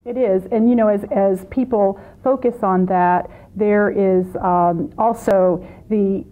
It is, and you know, as people focus on that, there is also the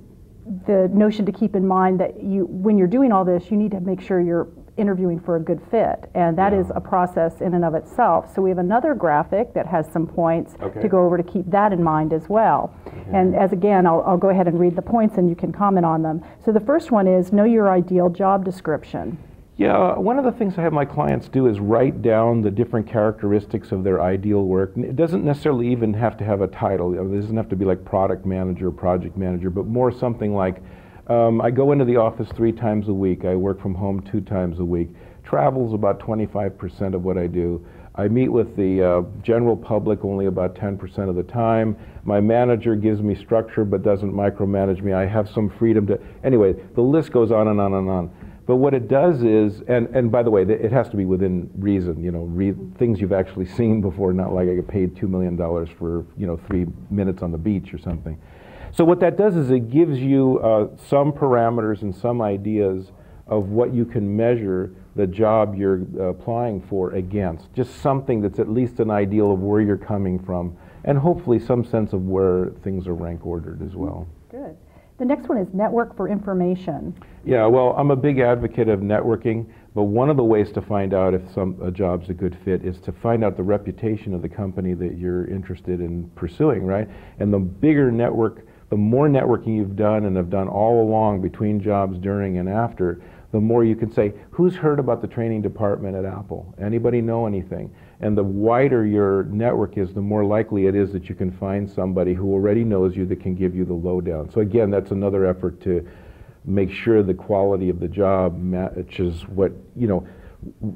notion to keep in mind that when you're doing all this, you need to make sure you're interviewing for a good fit, and that is a process in and of itself. So we have another graphic that has some points to go over to keep that in mind as well. And as again, I'll go ahead and read the points and you can comment on them. So the first one is know your ideal job description. Yeah, one of the things I have my clients do is write down the different characteristics of their ideal work. And it doesn't necessarily even have to have a title. It doesn't have to be like product manager, project manager, but more something like, I go into the office 3 times a week. I work from home 2 times a week. Travel's about 25% of what I do. I meet with the general public only about 10% of the time. My manager gives me structure but doesn't micromanage me. I have some freedom to, anyway, the list goes on and on and on. But what it does is, and by the way, it has to be within reason, you know, things you've actually seen before, not like I get paid $2 million for, you know, 3 minutes on the beach or something. So what that does is it gives you some parameters and some ideas of what you can measure the job you're applying for against. Just something that's at least an ideal of where you're coming from, and hopefully some sense of where things are rank ordered as well. Good. The next one is network for information. Yeah, well, I'm a big advocate of networking, but one of the ways to find out if a job's a good fit is to find out the reputation of the company that you're interested in pursuing, right? And the bigger network, the more networking you've done and have done all along between jobs, during and after, the more you can say, who's heard about the training department at Apple? Anybody know anything? And the wider your network is, the more likely it is that you can find somebody who already knows you that can give you the lowdown. So again, that's another effort to make sure the quality of the job matches what, you know,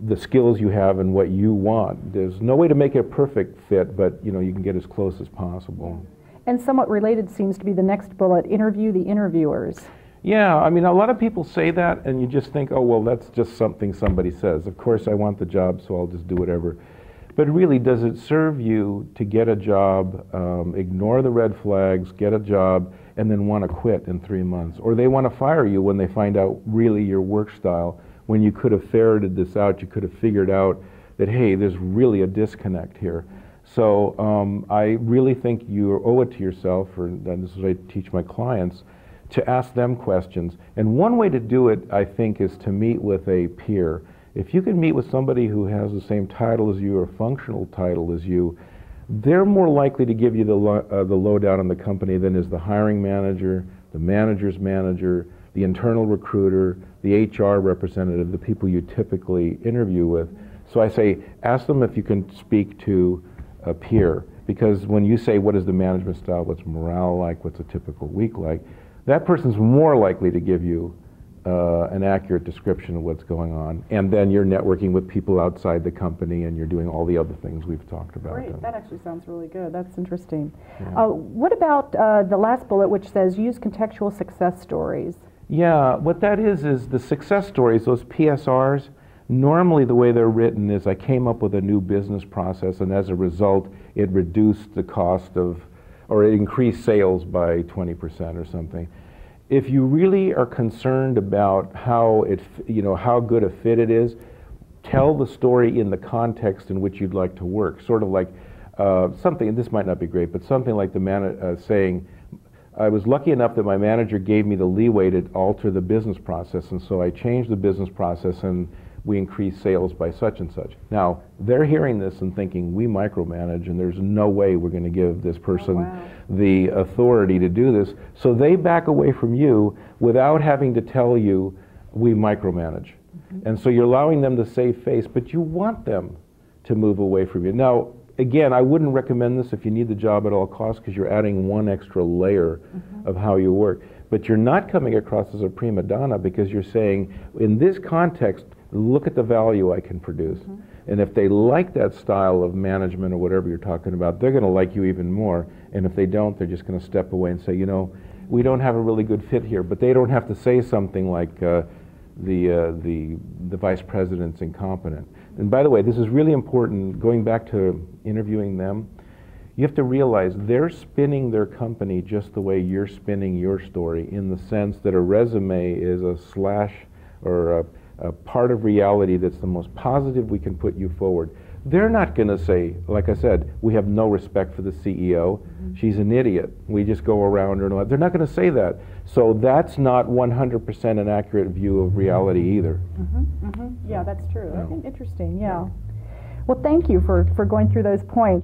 the skills you have and what you want. There's no way to make it a perfect fit, but you know, you can get as close as possible. And somewhat related seems to be the next bullet, interview the interviewers. Yeah, I mean, a lot of people say that and you just think, oh, well, that's just something somebody says. Of course, I want the job, so I'll just do whatever. But really, does it serve you to get a job, ignore the red flags, get a job, and then want to quit in 3 months? Or they want to fire you when they find out really your work style, when you could have ferreted this out, you could have figured out that, hey, there's really a disconnect here. So I really think you owe it to yourself, and this is what I teach my clients, to ask them questions. And one way to do it, I think, is to meet with a peer. If you can meet with somebody who has the same title as you or functional title as you, they're more likely to give you the lowdown on the company than is the hiring manager, the manager's manager, the internal recruiter, the HR representative, the people you typically interview with. So I say, ask them if you can speak to a peer, because when you say, what is the management style, what's morale like, what's a typical week like, that person's more likely to give you an accurate description of what's going on. And then you're networking with people outside the company and you're doing all the other things we've talked about. Great, that actually sounds really good. That's interesting. Yeah. What about the last bullet, which says use contextual success stories? Yeah, what that is the success stories, those PSRs, normally the way they're written is I came up with a new business process and as a result it reduced the cost of, or it increased sales by 20% or something. If you really are concerned about how it, you know, how good a fit it is, tell the story in the context in which you'd like to work. Sort of like something, and this might not be great, but something like the saying, I was lucky enough that my manager gave me the leeway to alter the business process, and so I changed the business process and we increased sales by such and such. Now, they're hearing this and thinking, we micromanage and there's no way we're going to give this person the authority to do this. So they back away from you without having to tell you, we micromanage. And so you're allowing them to save face, but you want them to move away from you. Now, again, I wouldn't recommend this if you need the job at all costs, because you're adding one extra layer of how you work. But you're not coming across as a prima donna, because you're saying, in this context, look at the value I can produce. And if they like that style of management or whatever you're talking about, they're going to like you even more. And if they don't, they're just going to step away and say, you know, we don't have a really good fit here. But they don't have to say something like the vice president's incompetent. And by the way, this is really important, going back to interviewing them, you have to realize they're spinning their company just the way you're spinning your story, in the sense that a resume is a slash or a part of reality that's the most positive we can put you forward. they're not going to say, like I said, we have no respect for the CEO. She's an idiot. We just go around her. They're not going to say that. So that's not 100% an accurate view of reality either. Yeah, that's true. I think interesting. Yeah. Well, thank you for going through those points.